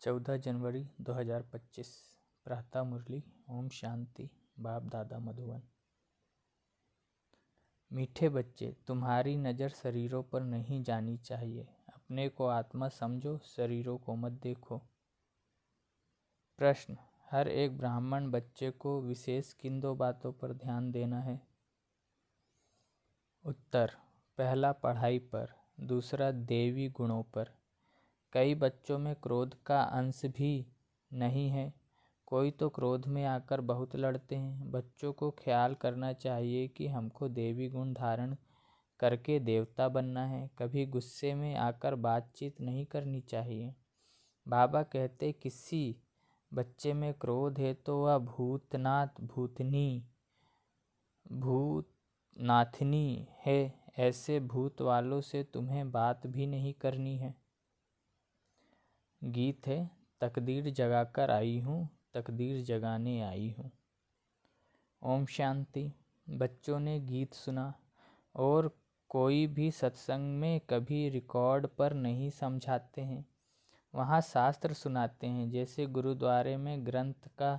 14 जनवरी 2025 प्रातः मुरली। ओम शांति। बाप दादा मधुबन। मीठे बच्चे, तुम्हारी नज़र शरीरों पर नहीं जानी चाहिए। अपने को आत्मा समझो, शरीरों को मत देखो। प्रश्न: हर एक ब्राह्मण बच्चे को विशेष किन दो बातों पर ध्यान देना है? उत्तर: पहला पढ़ाई पर, दूसरा देवी गुणों पर। कई बच्चों में क्रोध का अंश भी नहीं है। कोई तो क्रोध में आकर बहुत लड़ते हैं। बच्चों को ख्याल करना चाहिए कि हमको देवी गुण धारण करके देवता बनना है। कभी गुस्से में आकर बातचीत नहीं करनी चाहिए। बाबा कहते, किसी बच्चे में क्रोध है तो वह भूतनाथ भूतनाथनी है। ऐसे भूत वालों से तुम्हें बात भी नहीं करनी है। गीत है, तकदीर जगाकर आई हूँ, तकदीर जगाने आई हूँ। ओम शांति। बच्चों ने गीत सुना और कोई भी सत्संग में कभी रिकॉर्ड पर नहीं समझाते हैं। वहाँ शास्त्र सुनाते हैं। जैसे गुरुद्वारे में ग्रंथ का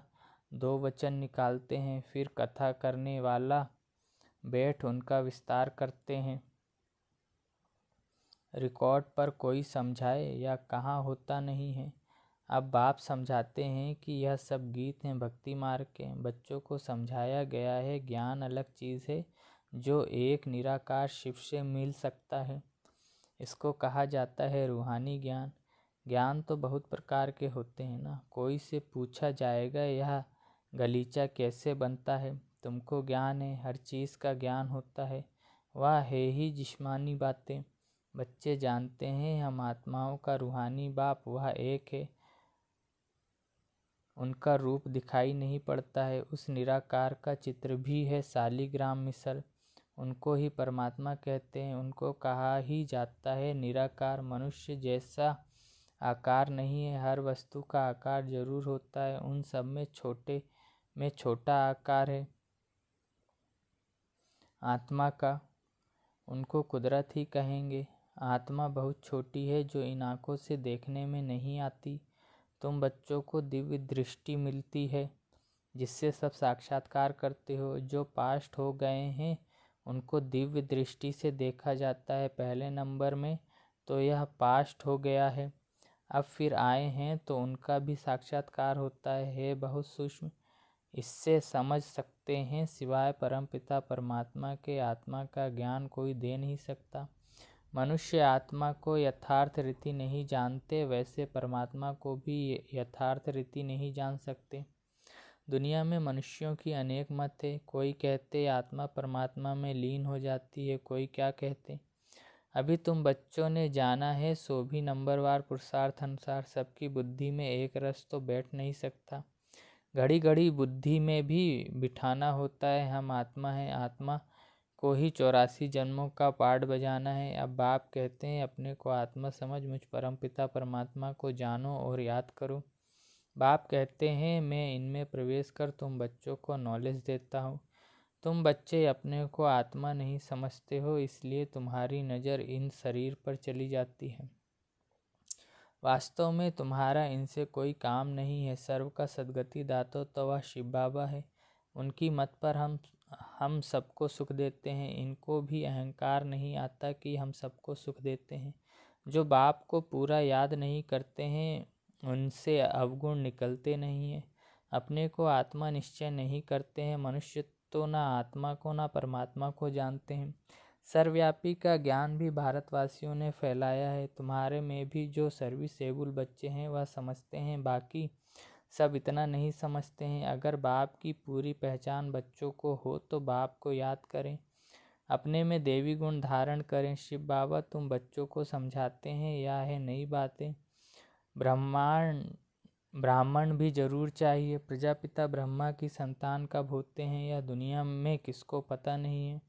2 वचन निकालते हैं, फिर कथा करने वाला बैठ उनका विस्तार करते हैं। रिकॉर्ड पर कोई समझाए या कहाँ होता नहीं है। अब बाप समझाते हैं कि यह सब गीत हैं भक्ति मार्ग के। बच्चों को समझाया गया है ज्ञान अलग चीज़ है जो एक निराकार शिव से मिल सकता है। इसको कहा जाता है रूहानी ज्ञान। ज्ञान तो बहुत प्रकार के होते हैं ना। कोई से पूछा जाएगा यह गलीचा कैसे बनता है? तुमको ज्ञान है, हर चीज़ का ज्ञान होता है। वह है ही जिस्मानी बातें। बच्चे जानते हैं हम आत्माओं का रूहानी बाप वह एक है। उनका रूप दिखाई नहीं पड़ता है। उस निराकार का चित्र भी है शालिग्राम मिसल। उनको ही परमात्मा कहते हैं। उनको कहा ही जाता है निराकार। मनुष्य जैसा आकार नहीं है। हर वस्तु का आकार जरूर होता है। उन सब में छोटा आकार है आत्मा का। उनको कुदरत ही कहेंगे। आत्मा बहुत छोटी है जो इन आँखों से देखने में नहीं आती। तुम बच्चों को दिव्य दृष्टि मिलती है जिससे सब साक्षात्कार करते हो। जो पास्ट हो गए हैं उनको दिव्य दृष्टि से देखा जाता है पहले नंबर में, तो यह पास्ट हो गया है। अब फिर आए हैं तो उनका भी साक्षात्कार होता है बहुत सूक्ष्म। इससे समझ सकते हैं सिवाय परमपिता परमात्मा के आत्मा का ज्ञान कोई दे नहीं सकता। मनुष्य आत्मा को यथार्थ रीति नहीं जानते, वैसे परमात्मा को भी यथार्थ रीति नहीं जान सकते। दुनिया में मनुष्यों की अनेक मत है। कोई कहते आत्मा परमात्मा में लीन हो जाती है, कोई क्या कहते। अभी तुम बच्चों ने जाना है, सो भी नंबरवार पुरुषार्थ अनुसार सबकी बुद्धि में एक रस तो बैठ नहीं सकता। घड़ी घड़ी बुद्धि में भी बिठाना होता है हम आत्मा हैं। आत्मा को ही 84 जन्मों का पाठ बजाना है। अब बाप कहते हैं अपने को आत्मा समझ, मुझ परमपिता परमात्मा को जानो और याद करो। बाप कहते हैं मैं इनमें प्रवेश कर तुम बच्चों को नॉलेज देता हूँ। तुम बच्चे अपने को आत्मा नहीं समझते हो, इसलिए तुम्हारी नज़र इन शरीर पर चली जाती है। वास्तव में तुम्हारा इनसे कोई काम नहीं है। सर्व का सद्गति दाता तो वह शिव बाबा है। उनकी मत पर हम सबको सुख देते हैं। इनको भी अहंकार नहीं आता कि हम सबको सुख देते हैं। जो बाप को पूरा याद नहीं करते हैं उनसे अवगुण निकलते नहीं हैं। अपने को आत्मा निश्चय नहीं करते हैं। मनुष्य तो ना आत्मा को ना परमात्मा को जानते हैं। सर्वव्यापी का ज्ञान भी भारतवासियों ने फैलाया है। तुम्हारे में भी जो सर्विसेबल बच्चे हैं वह समझते हैं, बाकी सब इतना नहीं समझते हैं। अगर बाप की पूरी पहचान बच्चों को हो तो बाप को याद करें, अपने में देवी गुण धारण करें। शिव बाबा तुम बच्चों को समझाते हैं, यह है नई बातें। ब्राह्मण भी जरूर चाहिए। प्रजापिता ब्रह्मा की संतान कब होते हैं यह दुनिया में किसको पता नहीं है।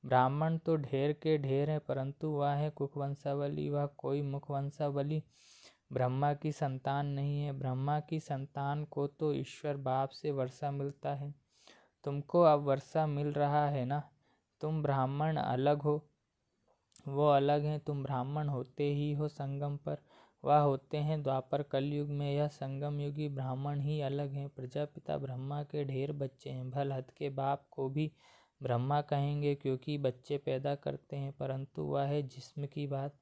ब्राह्मण तो ढेर के ढेर है, परंतु वह है कुखवंशावली। वह कोई मुखवंशावली ब्रह्मा की संतान नहीं है। ब्रह्मा की संतान को तो ईश्वर बाप से वर्षा मिलता है। तुमको अब वर्षा मिल रहा है ना। तुम ब्राह्मण अलग हो, वो अलग हैं। तुम ब्राह्मण होते ही हो संगम पर, वह होते हैं द्वापर कलयुग में। यह संगम युगी ब्राह्मण ही अलग हैं। प्रजापिता ब्रह्मा के ढेर बच्चे हैं। भलहद के बाप को भी ब्रह्मा कहेंगे क्योंकि बच्चे पैदा करते हैं, परंतु वह है जिस्म की बात।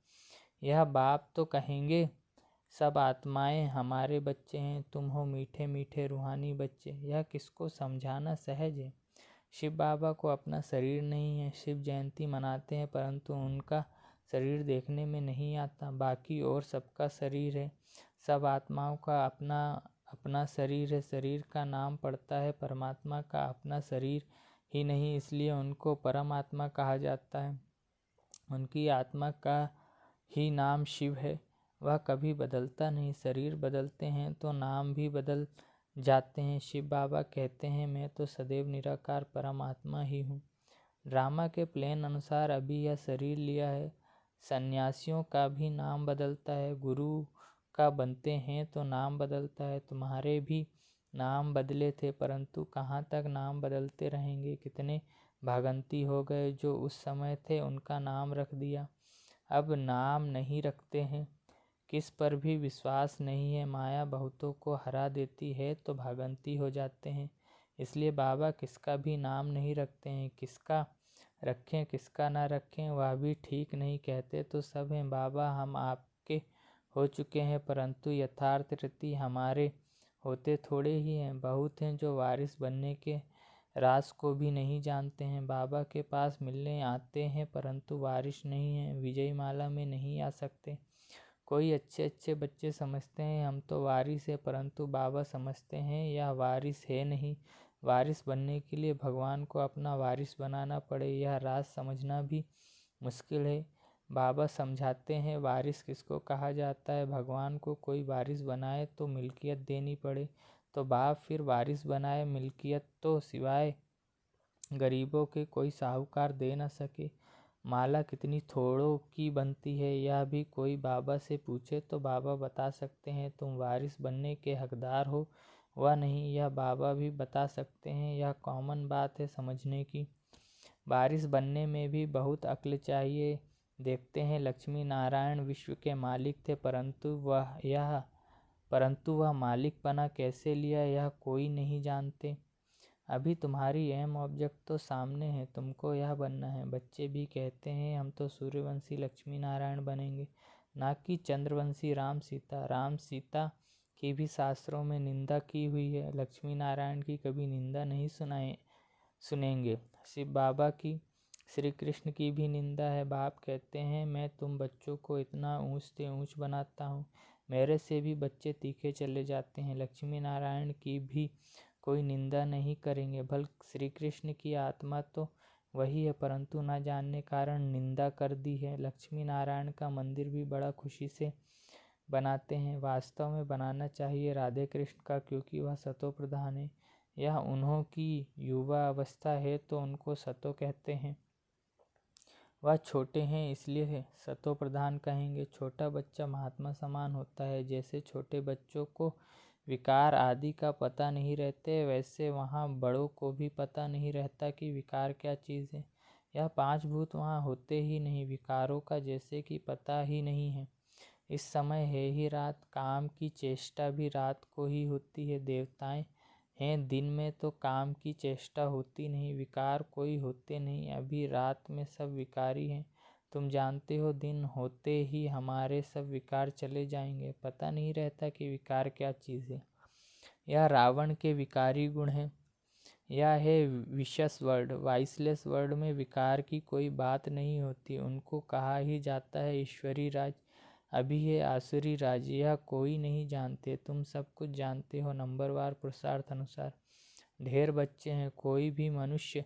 यह बाप तो कहेंगे सब आत्माएं हमारे बच्चे हैं, तुम हो मीठे मीठे रूहानी बच्चे। यह किसको समझाना सहज है। शिव बाबा को अपना शरीर नहीं है। शिव जयंती मनाते हैं परंतु उनका शरीर देखने में नहीं आता। बाकी और सबका शरीर है। सब आत्माओं का अपना अपना शरीर है। शरीर का नाम पड़ता है, परमात्मा का अपना शरीर ही नहीं, इसलिए उनको परमात्मा कहा जाता है। उनकी आत्मा का ही नाम शिव है। वह कभी बदलता नहीं। शरीर बदलते हैं तो नाम भी बदल जाते हैं। शिव बाबा कहते हैं मैं तो सदैव निराकार परमात्मा ही हूँ। ड्रामा के प्लान अनुसार अभी यह शरीर लिया है। सन्यासियों का भी नाम बदलता है। गुरु का बनते हैं तो नाम बदलता है। तुम्हारे भी नाम बदले थे, परंतु कहाँ तक नाम बदलते रहेंगे। कितने भागंती हो गए जो उस समय थे, उनका नाम रख दिया, अब नाम नहीं रखते हैं। किस पर भी विश्वास नहीं है। माया बहुतों को हरा देती है तो भागंती हो जाते हैं। इसलिए बाबा किसका भी नाम नहीं रखते हैं। किसका रखें किसका ना रखें वह भी ठीक नहीं। कहते तो सब हैं बाबा हम आपके हो चुके हैं, परंतु यथार्थ रीति हमारे होते थोड़े ही हैं। बहुत हैं जो वारिस बनने के राज को भी नहीं जानते हैं। बाबा के पास मिलने आते हैं परंतु वारिस नहीं हैं, विजय माला में नहीं आ सकते। कोई अच्छे अच्छे बच्चे समझते हैं हम तो वारिस है, परंतु बाबा समझते हैं यह वारिस है नहीं। वारिस बनने के लिए भगवान को अपना वारिस बनाना पड़े, यह राज समझना भी मुश्किल है। बाबा समझाते हैं वारिस किसको कहा जाता है। भगवान को कोई वारिस बनाए तो मिल्कियत देनी पड़े, तो बाप फिर वारिस बनाए। मिल्कियत तो सिवाय गरीबों के कोई साहूकार दे न सके। माला कितनी थोड़ों की बनती है यह भी कोई बाबा से पूछे तो बाबा बता सकते हैं। तुम वारिस बनने के हकदार हो वह नहीं, यह बाबा भी बता सकते हैं। यह कॉमन बात है समझने की। वारिस बनने में भी बहुत अक्ल चाहिए। देखते हैं लक्ष्मी नारायण विश्व के मालिक थे, परंतु वह मालिकपना कैसे लिया यह कोई नहीं जानते। अभी तुम्हारी एम ऑब्जेक्ट तो सामने है, तुमको यह बनना है। बच्चे भी कहते हैं हम तो सूर्यवंशी लक्ष्मी नारायण बनेंगे, ना कि चंद्रवंशी राम सीता। राम सीता की भी शास्त्रों में निंदा की हुई है, लक्ष्मी नारायण की कभी निंदा नहीं सुनेंगे। शिव बाबा की, श्री कृष्ण की भी निंदा है। बाप कहते हैं मैं तुम बच्चों को इतना ऊंच से ऊंच बनाता हूँ, मेरे से भी बच्चे तीखे चले जाते हैं। लक्ष्मी नारायण की भी कोई निंदा नहीं करेंगे। बल्कि श्री कृष्ण की आत्मा तो वही है, परंतु न जानने कारण निंदा कर दी है। लक्ष्मी नारायण का मंदिर भी बड़ा खुशी से बनाते हैं। वास्तव में बनाना चाहिए राधे कृष्ण का, क्योंकि वह सतो प्रधान है। यह उन्हों की युवा अवस्था है तो उनको सतो कहते हैं। वह छोटे हैं इसलिए सतो प्रधान कहेंगे। छोटा बच्चा महात्मा समान होता है। जैसे छोटे बच्चों को विकार आदि का पता नहीं रहते, वैसे वहाँ बड़ों को भी पता नहीं रहता कि विकार क्या चीज़ है। यह पांच भूत वहाँ होते ही नहीं, विकारों का जैसे कि पता ही नहीं है। इस समय है ही रात, काम की चेष्टा भी रात को ही होती है। देवताएं हैं दिन में तो काम की चेष्टा होती नहीं, विकार कोई होते नहीं। अभी रात में सब विकारी हैं। तुम जानते हो दिन होते ही हमारे सब विकार चले जाएंगे। पता नहीं रहता कि विकार क्या चीज़ है। यह रावण के विकारी गुण है। यह है विशस वर्ड। वाइसलेस वर्ड में विकार की कोई बात नहीं होती। उनको कहा ही जाता है ईश्वरी राज। अभी है आसुरी राज, यह कोई नहीं जानते। तुम सब कुछ जानते हो नंबरवार पुरुषार्थ अनुसार। ढेर बच्चे हैं, कोई भी मनुष्य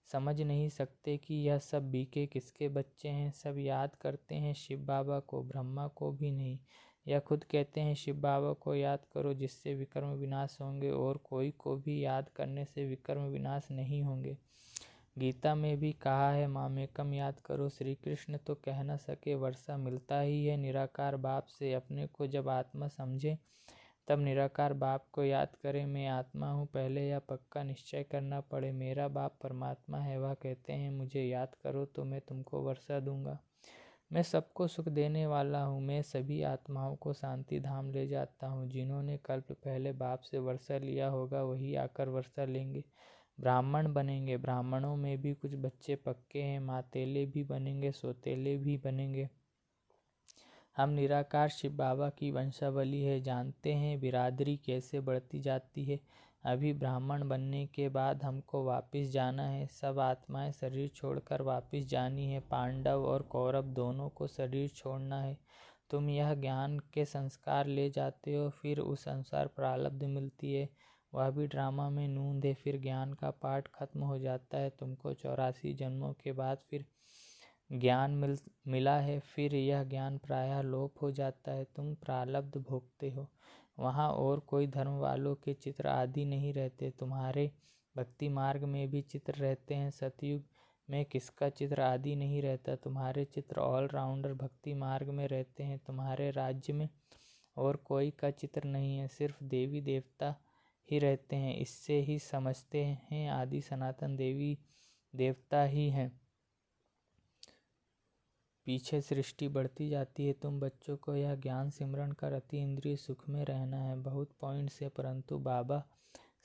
समझ नहीं सकते कि यह सब बीके किसके बच्चे हैं। सब याद करते हैं शिव बाबा को, ब्रह्मा को भी नहीं। यह खुद कहते हैं शिव बाबा को याद करो जिससे विकर्म विनाश होंगे, और कोई को भी याद करने से विकर्म विनाश नहीं होंगे। गीता में भी कहा है मामेकम याद करो। श्री कृष्ण तो कह न सके, वर्षा मिलता ही है निराकार बाप से। अपने को जब आत्मा समझे तब निराकार बाप को याद करें। मैं आत्मा हूँ, पहले यह पक्का निश्चय करना पड़े। मेरा बाप परमात्मा है, वह कहते हैं मुझे याद करो तो मैं तुमको वर्षा दूंगा। मैं सबको सुख देने वाला हूँ। मैं सभी आत्माओं को शांति धाम ले जाता हूँ। जिन्होंने कल्प पहले बाप से वर्षा लिया होगा वही आकर वर्षा लेंगे। ब्राह्मण बनेंगे। ब्राह्मणों में भी कुछ बच्चे पक्के हैं। मातेले भी बनेंगे, सौतेले भी बनेंगे। हम निराकार शिव बाबा की वंशावली है। जानते हैं बिरादरी कैसे बढ़ती जाती है। अभी ब्राह्मण बनने के बाद हमको वापस जाना है। सब आत्माएं शरीर छोड़कर वापस जानी है। पांडव और कौरव दोनों को शरीर छोड़ना है। तुम यह ज्ञान के संस्कार ले जाते हो, फिर उस अनुसार प्रारब्ध मिलती है। वह भी ड्रामा में नूंद है। फिर ज्ञान का पाठ खत्म हो जाता है। तुमको 84 जन्मों के बाद फिर ज्ञान मिला है। फिर यह ज्ञान प्रायः लोप हो जाता है। तुम प्रारब्ध भोगते हो। वहाँ और कोई धर्म वालों के चित्र आदि नहीं रहते। तुम्हारे भक्ति मार्ग में भी चित्र रहते हैं। सतयुग में किसका चित्र आदि नहीं रहता। तुम्हारे चित्र ऑलराउंडर भक्ति मार्ग में रहते हैं। तुम्हारे राज्य में और कोई का चित्र नहीं है, सिर्फ देवी देवता ही रहते हैं। इससे ही समझते हैं आदि सनातन देवी देवता ही हैं। पीछे सृष्टि बढ़ती जाती है। तुम बच्चों को यह ज्ञान सिमरण कर अति इंद्रिय सुख में रहना है। बहुत पॉइंट्स है, परंतु बाबा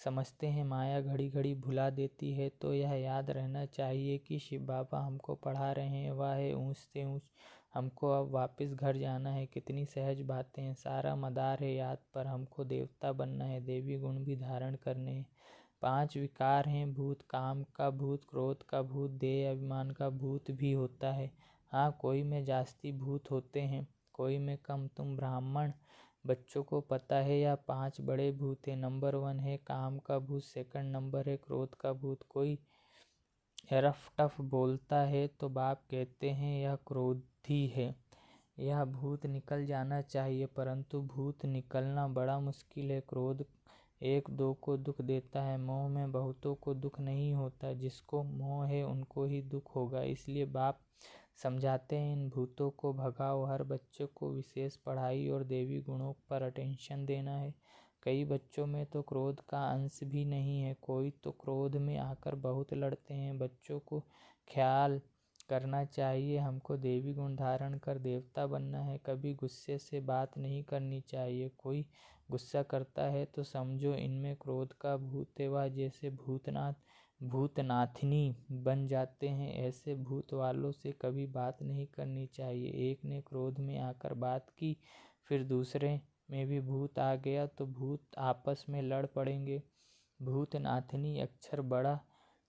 समझते हैं माया घड़ी घड़ी भुला देती है। तो यह याद रहना चाहिए कि शिव बाबा हमको पढ़ा रहे हैं। वह है ऊंच से ऊंच। हमको अब वापस घर जाना है। कितनी सहज बातें हैं। सारा मदार है याद पर। हमको देवता बनना है। देवी गुण भी धारण करने हैं। 5 विकार हैं भूत। काम का भूत, क्रोध का भूत, देह अभिमान का भूत भी होता है। हाँ, कोई में जास्ती भूत होते हैं, कोई में कम। तुम ब्राह्मण बच्चों को पता है यह 5 बड़े भूत हैं। नंबर 1 है काम का भूत, सेकंड नंबर है क्रोध का भूत। कोई रफ टफ बोलता है तो बाप कहते हैं यह क्रोधी है। यह भूत निकल जाना चाहिए, परंतु भूत निकलना बड़ा मुश्किल है। क्रोध 1-2 को दुख देता है। मोह में बहुतों को दुख नहीं होता। जिसको मोह है उनको ही दुख होगा। इसलिए बाप समझाते हैं इन भूतों को भगाओ। हर बच्चे को विशेष पढ़ाई और देवी गुणों पर अटेंशन देना है। कई बच्चों में तो क्रोध का अंश भी नहीं है। कोई तो क्रोध में आकर बहुत लड़ते हैं। बच्चों को ख्याल करना चाहिए हमको देवी गुण धारण कर देवता बनना है। कभी गुस्से से बात नहीं करनी चाहिए। कोई गुस्सा करता है तो समझो इनमें क्रोध का भूत है। वह जैसे भूतनाथनी बन जाते हैं। ऐसे भूत वालों से कभी बात नहीं करनी चाहिए। एक ने क्रोध में आकर बात की, फिर दूसरे में भी भूत आ गया तो भूत आपस में लड़ पड़ेंगे। भूतनाथनी अक्षर बड़ा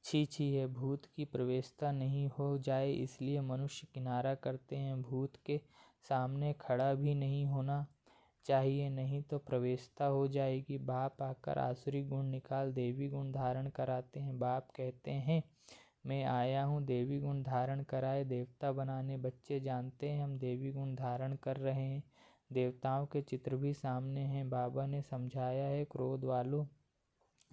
छी है। भूत की प्रवेशता नहीं हो जाए इसलिए मनुष्य किनारा करते हैं। भूत के सामने खड़ा भी नहीं होना चाहिए, नहीं तो प्रवेशता हो जाएगी। बाप आकर आसुरी गुण निकाल देवी गुण धारण कराते हैं। बाप कहते हैं मैं आया हूँ देवी गुण धारण कराए देवता बनाने। बच्चे जानते हैं हम देवी गुण धारण कर रहे हैं। देवताओं के चित्र भी सामने हैं। बाबा ने समझाया है क्रोध वालों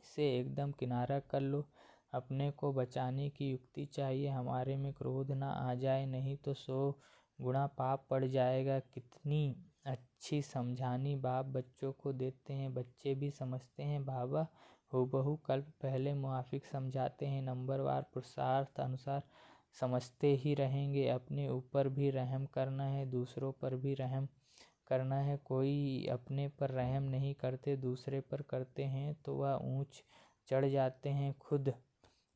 से एकदम किनारा कर लो। अपने को बचाने की युक्ति चाहिए। हमारे में क्रोध ना आ जाए, नहीं तो 100 गुना पाप पड़ जाएगा। कितनी अच्छी समझानी बाप बच्चों को देते हैं। बच्चे भी समझते हैं। बाबा हूबहू कल्प पहले मुआफिक समझाते हैं। नंबरवार पुरुषार्थ अनुसार समझते ही रहेंगे। अपने ऊपर भी रहम करना है, दूसरों पर भी रहम करना है। कोई अपने पर रहम नहीं करते, दूसरे पर करते हैं तो वह ऊंच चढ़ जाते हैं, खुद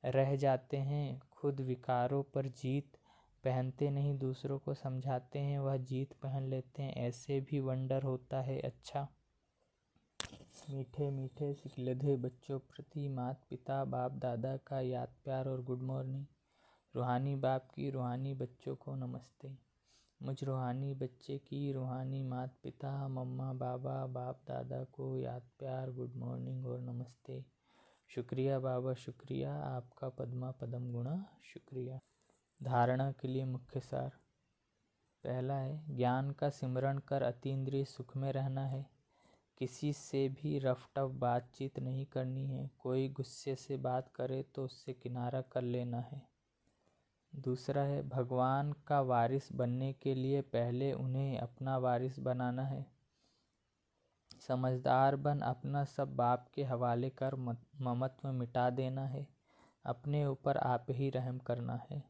रह जाते हैं। खुद विकारों पर जीत पहनते नहीं, दूसरों को समझाते हैं, वह जीत पहन लेते हैं। ऐसे भी वंडर होता है। अच्छा, मीठे मीठे सिकलधे बच्चों प्रति माता पिता बाप दादा का याद प्यार और गुड मॉर्निंग। रूहानी बाप की रूहानी बच्चों को नमस्ते। मुझ रूहानी बच्चे की रूहानी माता पिता मम्मा बाबा बाप दादा को याद प्यार गुड मॉर्निंग और नमस्ते। शुक्रिया बाबा, शुक्रिया आपका पद्मा पदम गुणा, शुक्रिया। धारणा के लिए मुख्य सार। पहला है ज्ञान का सिमरण कर अतीन्द्रिय सुख में रहना है। किसी से भी रफ टफ बातचीत नहीं करनी है। कोई गुस्से से बात करे तो उससे किनारा कर लेना है। दूसरा है भगवान का वारिस बनने के लिए पहले उन्हें अपना वारिस बनाना है। समझदार बन अपना सब बाप के हवाले कर ममत्व मिटा देना है। अपने ऊपर आप ही रहम करना है।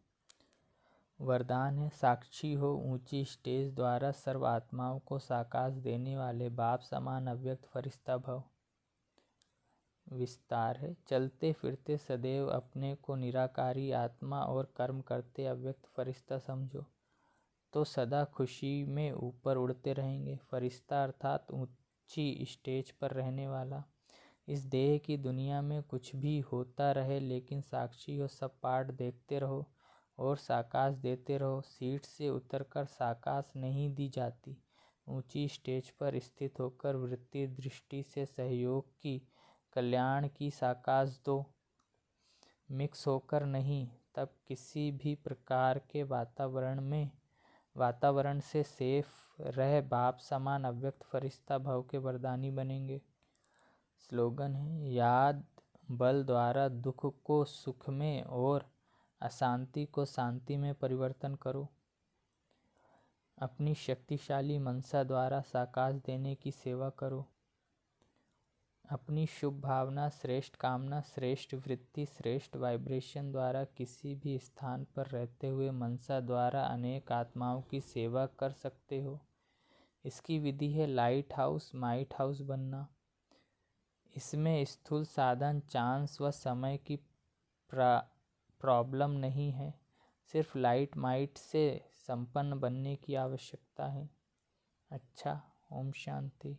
वरदान है, साक्षी हो ऊंची स्टेज द्वारा सर्व आत्माओं को साकाश देने वाले बाप समान अव्यक्त फरिश्ता भव। विस्तार है, चलते फिरते सदैव अपने को निराकारी आत्मा और कर्म करते अव्यक्त फरिश्ता समझो तो सदा खुशी में ऊपर उड़ते रहेंगे। फरिश्ता अर्थात ऊंची स्टेज पर रहने वाला। इस देह की दुनिया में कुछ भी होता रहे लेकिन साक्षी हो, सब पाठ देखते रहो और साकाश देते रहो। सीट से उतरकर साकाश नहीं दी जाती, ऊंची स्टेज पर स्थित होकर वृत्ति दृष्टि से सहयोग की, कल्याण की साकाश दो। मिक्स होकर नहीं, तब किसी भी प्रकार के वातावरण से सेफ रह बाप समान अव्यक्त फरिश्ता भव के वरदानी बनेंगे। स्लोगन है, याद बल द्वारा दुख को सुख में और अशांति को शांति में परिवर्तन करो। अपनी शक्तिशाली मनसा द्वारा साकाश देने की सेवा करो। अपनी शुभ भावना, श्रेष्ठ कामना, श्रेष्ठ वृत्ति, श्रेष्ठ वाइब्रेशन द्वारा किसी भी स्थान पर रहते हुए मनसा द्वारा अनेक आत्माओं की सेवा कर सकते हो। इसकी विधि है लाइट हाउस माइट हाउस बनना। इसमें स्थूल साधन, चांस व समय की प्रॉब्लम नहीं है, सिर्फ लाइट माइट से संपन्न बनने की आवश्यकता है। अच्छा, ओम शांति।